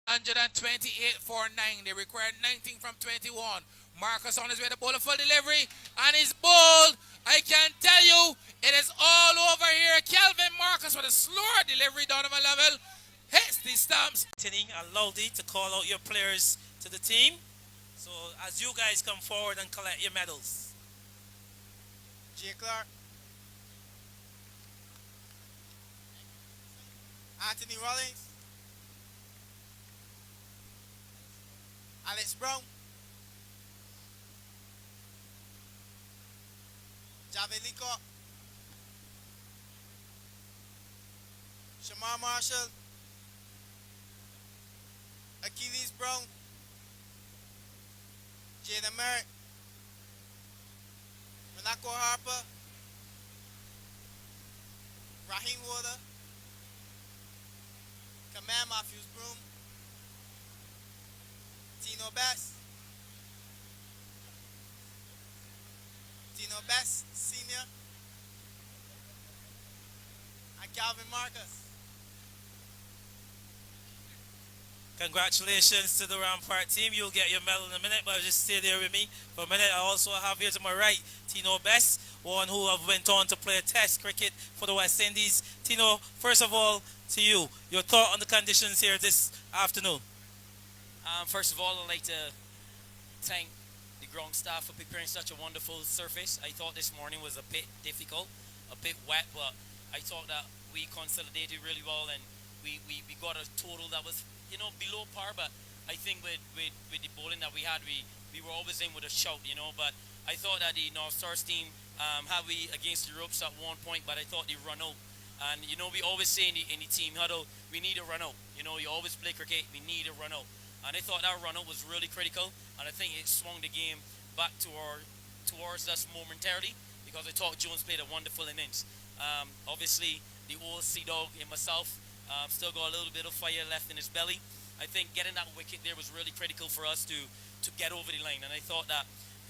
128 for 9. They required 19 from 21. Marcus on his way to bowl a full delivery. And he's bowled. I can tell you, it is all over here. Kelvin Marcus with a slower delivery down of a level. Hits the stumps. Tinny and Lodi to call out your players to the team. So as you guys come forward and collect your medals. J. Clarke, Anthony Rollins, Alex Brown, Javid Leacock, Shamar Marshall, Achilles Brown, Jaden Merritt, Monaco Harper, Raheem Water, Command Matthews Broome, Tino Best Senior, and Calvin Marcus. Congratulations to the Ramppart team. You'll get your medal in a minute, but just stay there with me for a minute. I also have here to my right Tino Best, one who have went on to play Test cricket for the West Indies. Tino, first of all, to you, your thought on the conditions here this afternoon. First of all, I'd like to thank the ground staff for preparing such a wonderful surface. I thought this morning was a bit difficult, a bit wet, but I thought that we consolidated really well, and we got a total that was, below par. But I think with the bowling that we had, we were always in with a shout, But I thought that the North Stars team had we against the ropes at one point, but I thought they run out. And we always say in the team huddle, we need a run out. You always play cricket, we need a run out. And I thought that run out was really critical, and I think it swung the game back towards us momentarily, because I thought Jones played a wonderful innings. Obviously, the old Sea Dog in myself still got a little bit of fire left in his belly. I think getting that wicket there was really critical for us to get over the line, and I thought that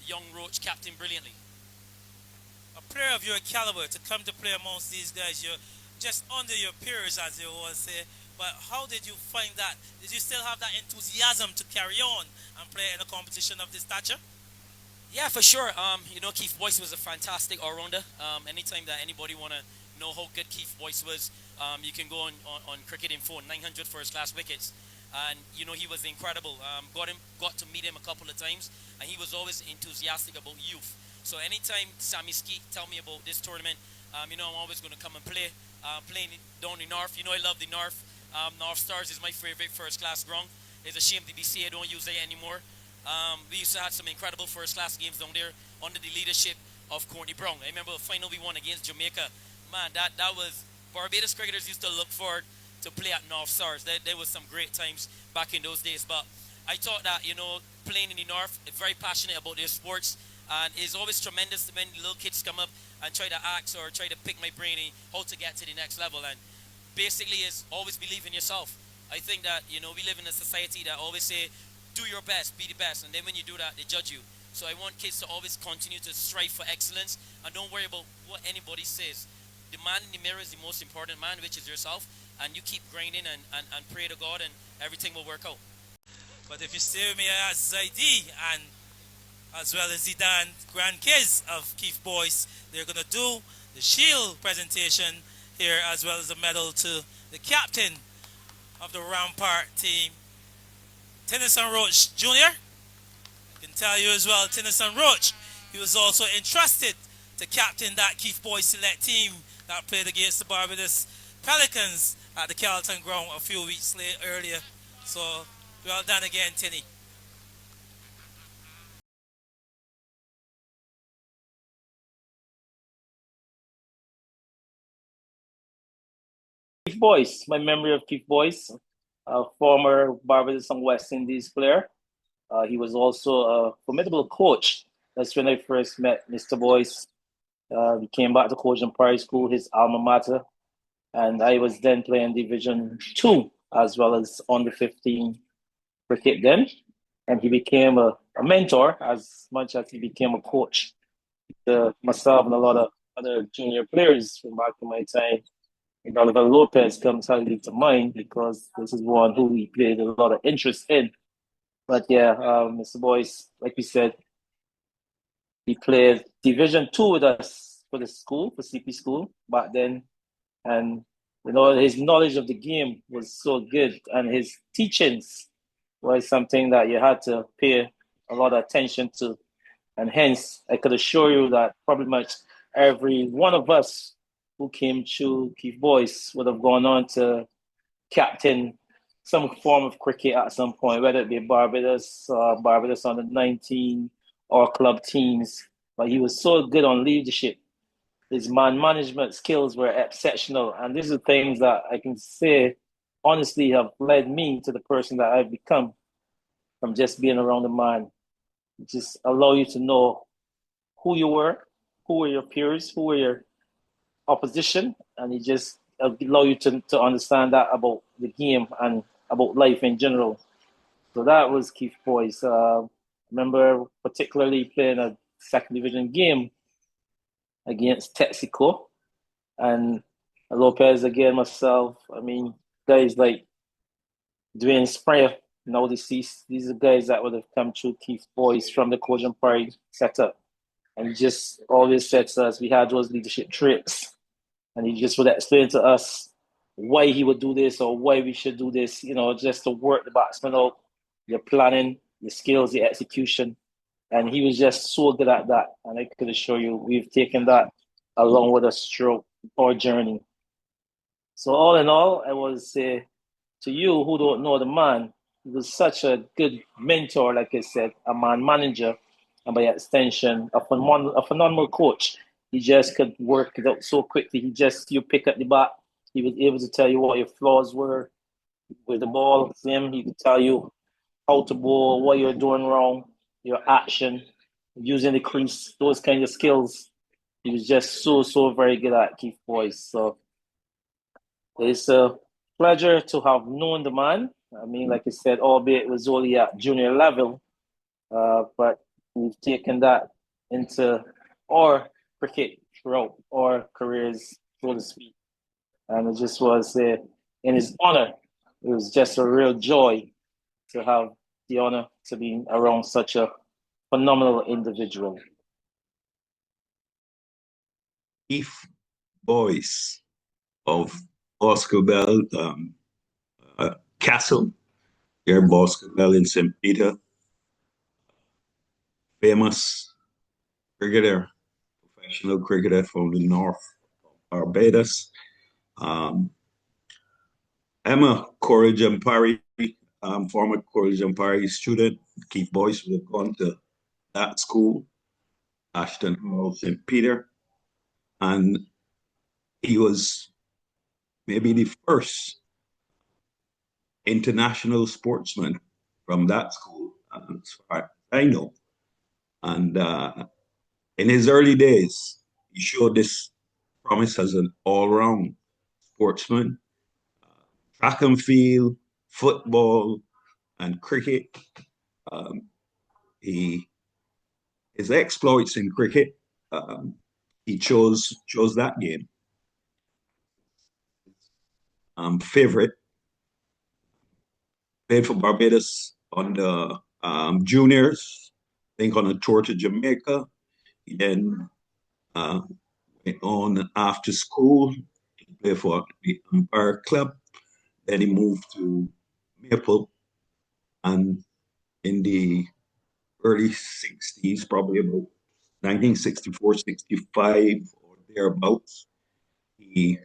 young Roach captained brilliantly. A player of your caliber to come to play amongst these guys, you're just under your peers, as they always say. But how did you find that? Did you still have that enthusiasm to carry on and play in a competition of this stature? Yeah, for sure. Keith Boyce was a fantastic all-rounder. Anytime that anybody want to know how good Keith Boyce was, you can go on Cricket Info, 900 first-class wickets. And, he was incredible. Got to meet him a couple of times, and he was always enthusiastic about youth. So anytime Sammy Skeet tell me about this tournament, I'm always going to come and play. Playing down the North, I love the North. North Stars is my favorite first-class ground. It's a shame the BCA don't use it anymore. We used to have some incredible first-class games down there under the leadership of Courtney Brown. I remember the final we won against Jamaica. Man, that was Barbados cricketers used to look forward to play at North Stars. There was some great times back in those days. But I thought that, playing in the North, very passionate about their sports. And it's always tremendous when little kids come up and try to ask or try to pick my brain in how to get to the next level. And basically is always believe in yourself. I think that, we live in a society that always say, do your best, be the best. And then when you do that, they judge you. So I want kids to always continue to strive for excellence and don't worry about what anybody says. The man in the mirror is the most important man, which is yourself. And you keep grinding and pray to God, and everything will work out. But if you stay with me as Zaidi and as well as Zidane, grandkids of Keith Boyce, they're going to do the shield presentation here, as well as the medal to the captain of the Ramppart team, Tennyson Roach Jr. I can tell you as well, Tennyson Roach, he was also entrusted to captain that Keith Boyce select team that played against the Barbados Pelicans at the Carlton ground a few weeks earlier. So, well done again, Tenny. Keith Boyce, my memory of Keith Boyce, a former Barbados and West Indies player. He was also a formidable coach. That's when I first met Mr. Boyce. He came back to coach in Prairie School, his alma mater. And I was then playing Division 2 as well as under 15 cricket then. And he became a mentor as much as he became a coach to myself and a lot of other junior players from back in my time. Oliver Lopez comes highly to mind because this is one who we played a lot of interest in. But yeah, Mr. Boyce, like we said, he played Division 2 with us for the school, for CP school back then. And his knowledge of the game was so good, and his teachings was something that you had to pay a lot of attention to. And hence, I could assure you that probably much every one of us who came through Keith Boyce would have gone on to captain some form of cricket at some point, whether it be Barbados under 19 or club teams. But he was so good on leadership. His man management skills were exceptional. And these are things that I can say honestly have led me to the person that I've become from just being around the man. Just allow you to know who you were, who were your peers, who were your opposition, and it just allow you to understand that about the game and about life in general. So that was Keith Boyce. Remember particularly playing a second division game against Texaco and Lopez again, myself. I mean, guys like Dwayne Sprayer, now deceased. These are guys that would have come through Keith Boyce from the Cajun Pride setup. And he just always said to us, we had those leadership traits. And he just would explain to us why he would do this or why we should do this, just to work the batsman out, your planning, your skills, your execution. And he was just so good at that. And I could assure you, we've taken that along with us through our journey. So all in all, I would say to you who don't know the man, he was such a good mentor, like I said, a man manager, and by extension, a phenomenal coach. He just could work it out so quickly. You pick up the bat, he was able to tell you what your flaws were with the ball. Him, he could tell you how to bowl, what you're doing wrong, your action, using the crease, those kind of skills. He was just so very good at Keith Boyce. So it's a pleasure to have known the man. I mean, like I said, albeit it was only at junior level, but we've taken that into our cricket throughout our careers, so to speak. And it just was in his honor. It was just a real joy to have the honor to be around such a phenomenal individual. Keith Boyce of Boscobel Castle, here Boscobel in St. Peter, famous cricketer, professional cricketer from the North Barbados. I'm a Corey Jampari, former Corey Jampari student. Keith Boyce would have gone to that school, Ashton Hall, St. Peter, and he was maybe the first international sportsman from that school, as far as I know. And in his early days, he showed this promise as an all-round sportsman. Track and field, football, and cricket. His exploits in cricket, he chose that game. Favorite. Played for Barbados on the juniors, I think on a tour to Jamaica. He then went on after school to play for the Ramppart club. Then he moved to Maple, and in the early 60s, probably about 1964, 65 or thereabouts, he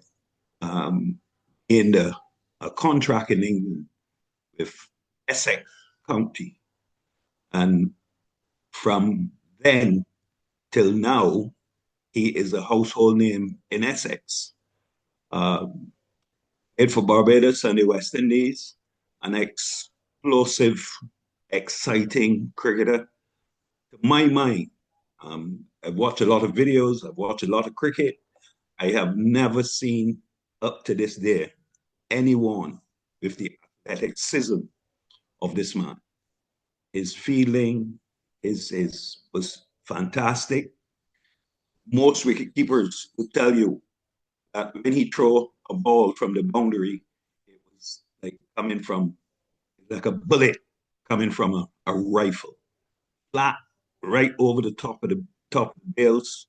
gained a contract in England with Essex County. And from then till now, he is a household name in Essex. Played for Barbados and the West Indies, an explosive, exciting cricketer. To my mind, I've watched a lot of videos, I've watched a lot of cricket. I have never seen up to this day anyone with the athleticism of this man. His fielding was fantastic. Most wicket keepers would tell you that when he throw a ball from the boundary, it was like coming from like a bullet coming from a rifle, flat right over the top of the bales.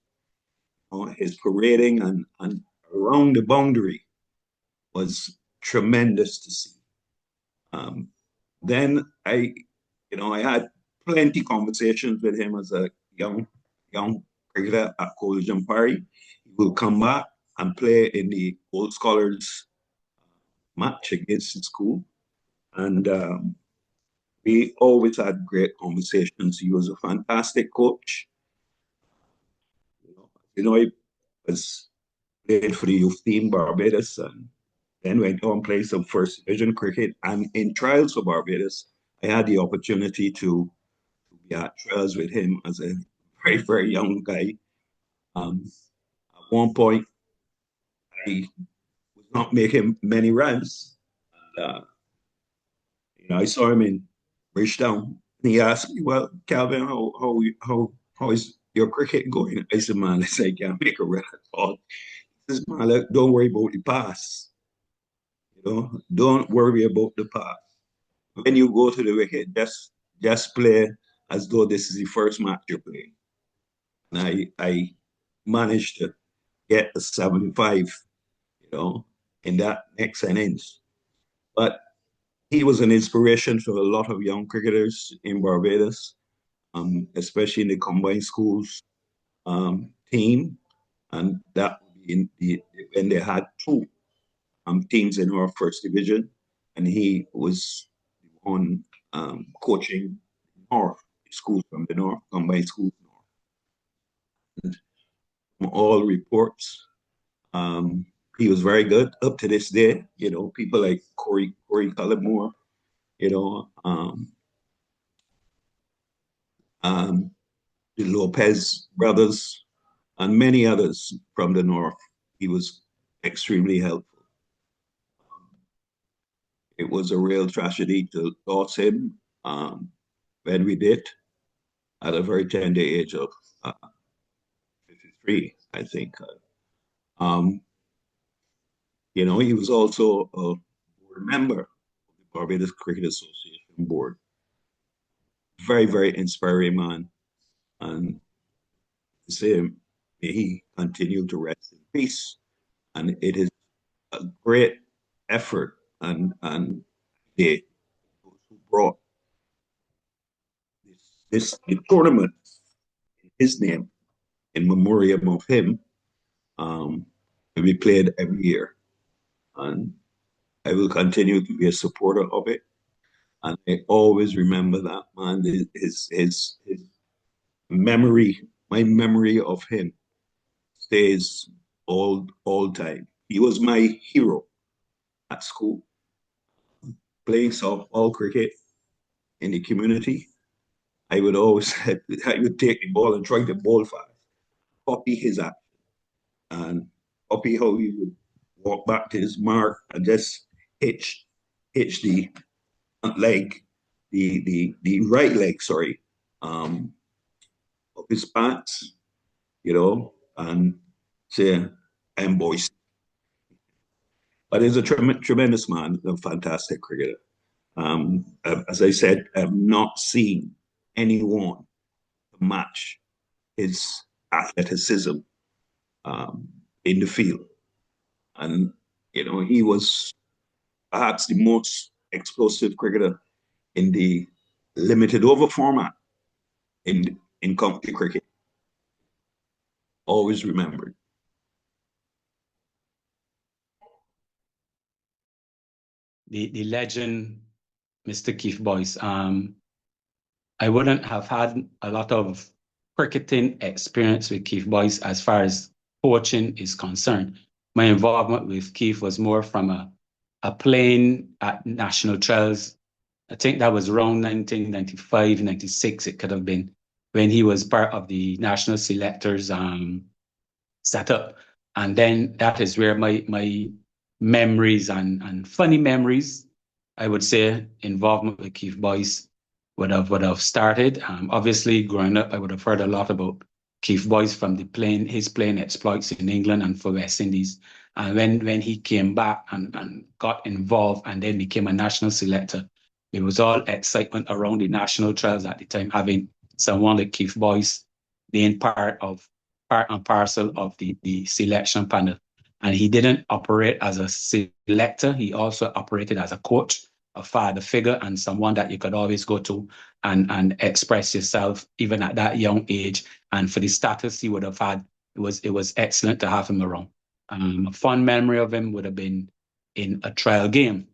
His parading and around the boundary was tremendous to see. Then I had plenty conversations with him as a young cricketer at College and Parry. He will come back and play in the Old Scholars match against his school. And we always had great conversations. He was a fantastic coach. He was played for the youth team Barbados and then went on and played some first division cricket. And in trials for Barbados, I had the opportunity to be at trials with him as a very, very young guy. At one point, I was not making many runs. And, I saw him in Bridgetown. And he asked me, "Well, Calvin, how is your cricket going?" I said, "Man, I can't make a run at all." He says, "Man, look, don't worry about the pass. Don't worry about the pass. When you go to the wicket, just play as though this is the first match you're playing." And I managed to get a 75, in that next innings. But he was an inspiration to a lot of young cricketers in Barbados, especially in the combined schools team. And that when they had two teams in our first division, and he was on coaching North schools from the North, combined schools North. And from all reports, he was very good up to this day. People like Corey Cullimore, the Lopez brothers, and many others from the North. He was extremely helpful. It was a real tragedy to lose him when we did at a very tender age of 53, I think. He was also a board member of the Barbados Cricket Association board. Very, very inspiring man. And to say may he continue to rest in peace. And it is a great effort and they who brought this tournament in his name, in memoriam of him, to be played every year. And I will continue to be a supporter of it. And I always remember that, man. His memory, my memory of him stays all time. He was my hero at school, playing softball cricket in the community. I would take the ball and try to bowl fast, copy his action, and copy how he would walk back to his mark and just hitch the leg, the right leg, sorry, of his pants, and say, "I'm Boyce." But he's a tremendous man, a fantastic cricketer. As I said, I've not seen anyone match his athleticism in the field. And, he was perhaps the most explosive cricketer in the limited over format in county cricket. Always remembered. The legend, Mr. Keith Boyce. I wouldn't have had a lot of cricketing experience with Keith Boyce as far as coaching is concerned. My involvement with Keith was more from a playing at national trials. I think that was around 1995, 96, it could have been, when he was part of the national selectors setup. And then that is where my memories and funny memories, I would say, involvement with Keith Boyce would have started. Obviously, growing up, I would have heard a lot about Keith Boyce from his playing exploits in England and for West Indies. And when he came back and got involved and then became a national selector, it was all excitement around the national trials at the time, having someone like Keith Boyce being part and parcel of the selection panel. And he didn't operate as a selector. He also operated as a coach, a father figure, and someone that you could always go to and express yourself, even at that young age. And for the status he would have had, it was excellent to have him around. A fond memory of him would have been in a trial game.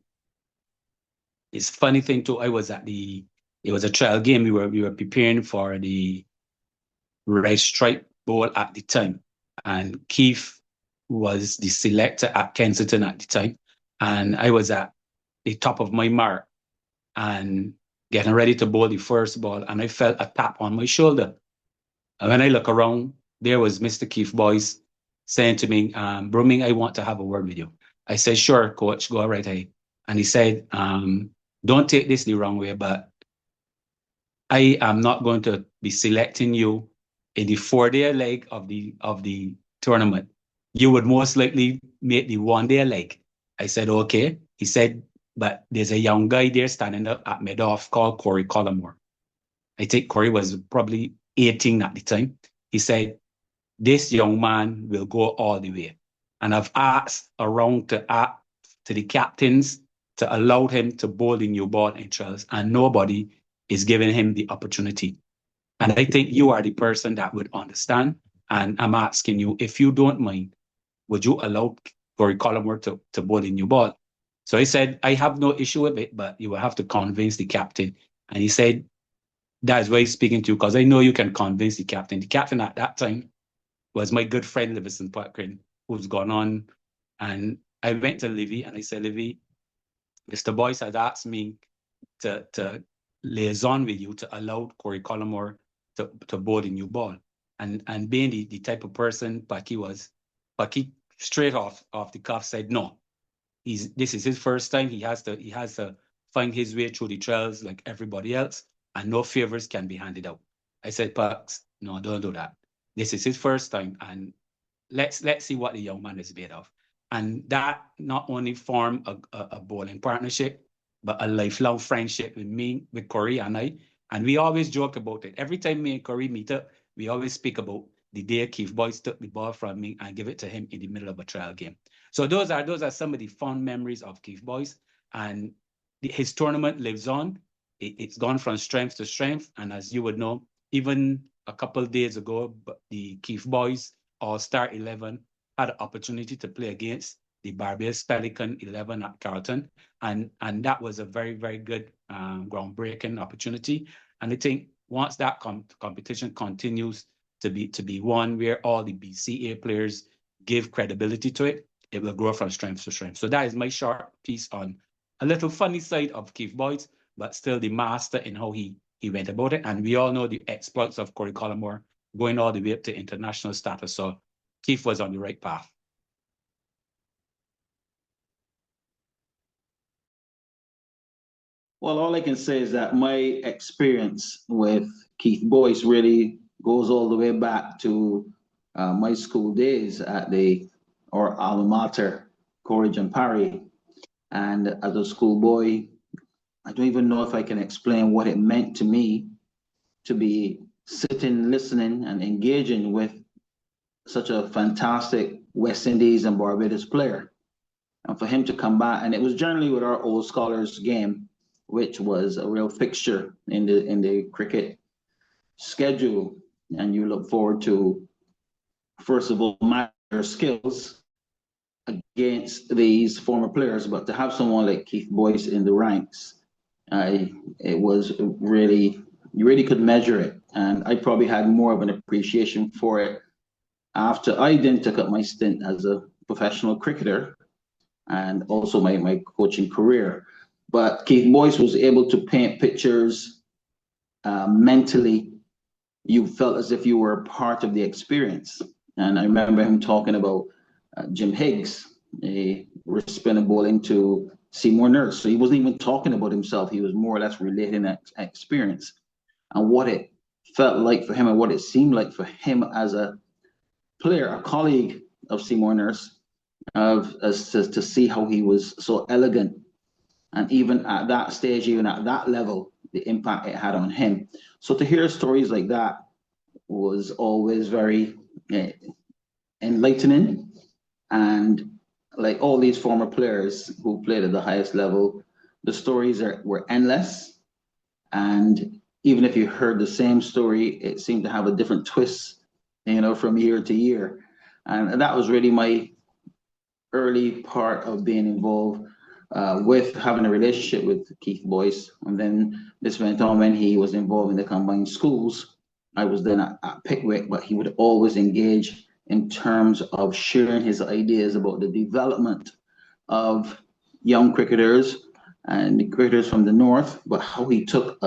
It's a funny thing too, it was a trial game. We were preparing for the Red Stripe Bowl at the time. And Keith was the selector at Kensington at the time. And I was at the top of my mark and getting ready to bowl the first ball. And I felt a tap on my shoulder. And when I look around, there was Mr. Keith Boyce saying to me, Broomes, I want to have a word with you. I said, sure, coach, go right ahead. And he said, don't take this the wrong way, but I am not going to be selecting you in the 4-day leg of the tournament. You would most likely make the 1-day leg. I said, okay. He said, but there's a young guy there standing up at mid-off called Corey Collimore. I think Corey was probably 18 at the time. He said, this young man will go all the way. And I've asked around to the captains to allow him to bowl the new ball in trials, and nobody is giving him the opportunity. And I think you are the person that would understand. And I'm asking you, if you don't mind, would you allow Corey Collimore to bowl the new ball? So I said, I have no issue with it, but you will have to convince the captain. And he said, that's why he's speaking to you, because I know you can convince the captain. The captain at that time was my good friend, Livingston Parkrin, who's gone on. And I went to Livy and I said, Livy, Mr. Boyce has asked me to liaison with you to allow Corey Collimore to bowl the new ball. And being the type of person Paki was, Paki straight off the cuff said, no, this is his first time. He has to find his way through the trials like everybody else, and no favors can be handed out. I said, Pax, no, don't do that. This is his first time, and let's see what the young man is made of. And that not only formed a bowling partnership, but a lifelong friendship with Corey and I. And we always joke about it. Every time me and Corey meet up, we always speak about the day Keith Boyce took the ball from me and give it to him in the middle of a trial game. So those are some of the fond memories of Keith Boyce. And his tournament lives on. It's gone from strength to strength. And as you would know, even a couple of days ago, the Keith Boyce All-Star 11 had an opportunity to play against the Barbados Pelican 11 at Carlton. And that was a very, very good groundbreaking opportunity. And I think once that competition continues to be one where all the BCA players give credibility to it, it will grow from strength to strength. So that is my short piece on a little funny side of Keith Boyce, but still the master in how he went about it. And we all know the exploits of Corey Collimore going all the way up to international status. So Keith was on the right path. Well, all I can say is that my experience with Keith Boyce really goes all the way back to my school days at our alma mater, Coleridge and Parry. And as a schoolboy, I don't even know if I can explain what it meant to me to be sitting, listening, and engaging with such a fantastic West Indies and Barbados player. And for him to come back, and it was generally with our Old Scholars game, which was a real fixture in the cricket schedule. And you look forward to, first of all, your skills against these former players, but to have someone like Keith Boyce in the ranks, it was really, you really could measure it. And I probably had more of an appreciation for it after I then took up my stint as a professional cricketer and also my coaching career. But Keith Boyce was able to paint pictures mentally. You felt as if you were part of the experience. And I remember him talking about Jim Higgs, a spinning ball into Seymour Nurse. So he wasn't even talking about himself. He was more or less relating that experience and what it felt like for him and what it seemed like for him as a player, a colleague of Seymour Nurse, to see how he was so elegant. And even at that stage, even at that level, the impact it had on him. So to hear stories like that was always very enlightening. And like all these former players who played at the highest level, the stories were endless. And even if you heard the same story, it seemed to have a different twist, from year to year. And that was really my early part of being involved with having a relationship with Keith Boyce. And then this went on when he was involved in the combined schools. I was then at Pickwick, but he would always engage in terms of sharing his ideas about the development of young cricketers and the cricketers from the north, but how he took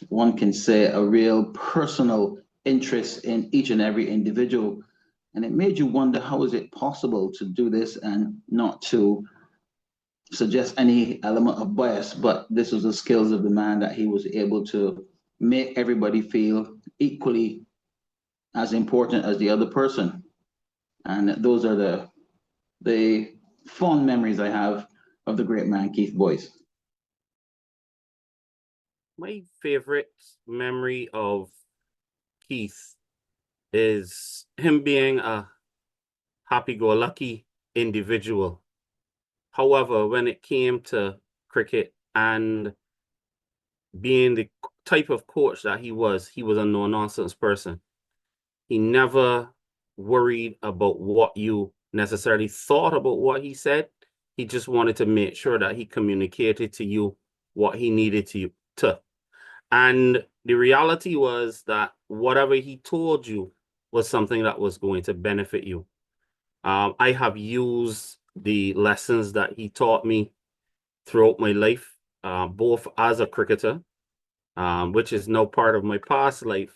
one can say a real personal interest in each and every individual. And it made you wonder, how is it possible to do this and not to suggest any element of bias, but this was the skills of the man, that he was able to make everybody feel equally as important as the other person. And those are the fond memories I have of the great man, Keith Boyce. My favorite memory of Keith is him being a happy-go-lucky individual. However, when it came to cricket and being the type of coach that he was a no-nonsense person. He never worried about what you necessarily thought about what he said. He just wanted to make sure that he communicated to you what he needed to. And the reality was that whatever he told you was something that was going to benefit you. I have used the lessons that he taught me throughout my life, both as a cricketer, which is now part of my past life,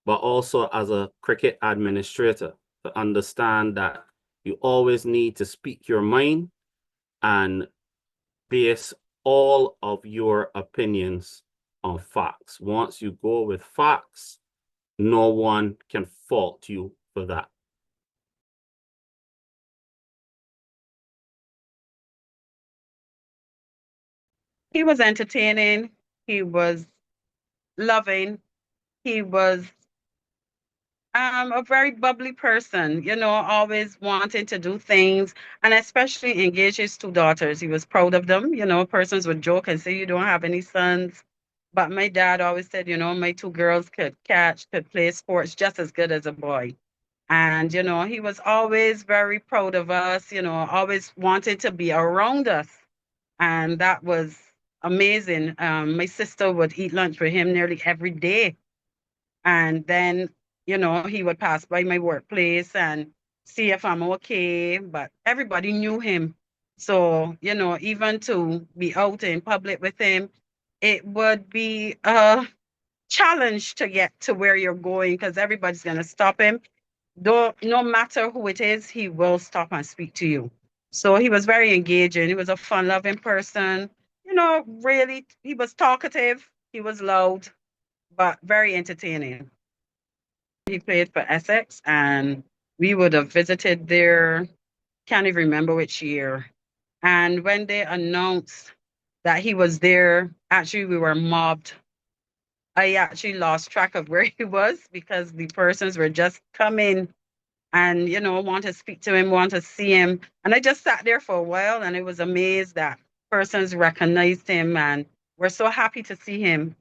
but also as a cricket administrator, to understand that you always need to speak your mind and base all of your opinions on facts. Once you go with facts, no one can fault you for that. He was entertaining. He was loving. He was a very bubbly person, always wanting to do things, and especially engage his two daughters. He was proud of them. Persons would joke and say, you don't have any sons. But my dad always said, my two girls could play sports just as good as a boy. And, he was always very proud of us, always wanted to be around us. And that was amazing. My sister would eat lunch with him nearly every day. And then, he would pass by my workplace and see if I'm okay. But everybody knew him. So, even to be out in public with him, it would be a challenge to get to where you're going because everybody's going to stop him. Though, no matter who it is, he will stop and speak to you. So he was very engaging. He was a fun-loving person. Really, he was talkative. He was loud, but very entertaining. He played for Essex, and we would have visited there, can't even remember which year. And when they announced that he was there, actually, we were mobbed. I actually lost track of where he was because the persons were just coming and, want to speak to him, want to see him. And I just sat there for a while and I was amazed that persons recognized him and were so happy to see him.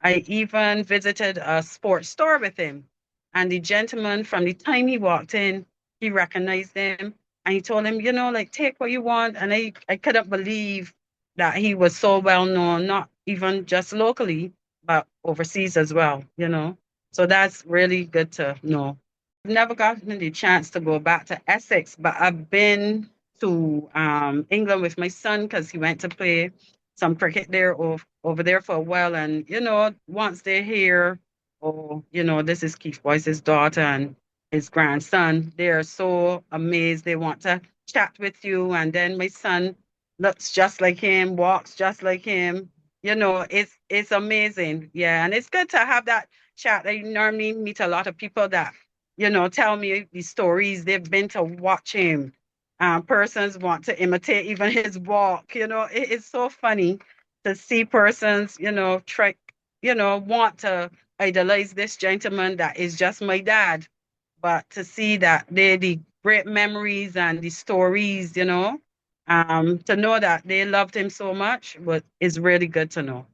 I even visited a sports store with him. And the gentleman, from the time he walked in, he recognized him and he told him, take what you want. And I couldn't believe that he was so well known, not even just locally, but overseas as well, So that's really good to know. I've never gotten the chance to go back to Essex, but I've been to England with my son because he went to play some cricket there over there for a while. And, once they're here, this is Keith Boyce's daughter and his grandson, they're so amazed. They want to chat with you. And then my son looks just like him, walks just like him. You know, it's amazing. Yeah, and it's good to have that chat. I normally meet a lot of people that, you know, tell me the stories they've been to watch him. Persons want to imitate even his walk. You know, it's so funny to see persons, you know, try, you know, want to idolize this gentleman that is just my dad, but to see that they the great memories and the stories, you know, to know that they loved him so much is really good to know.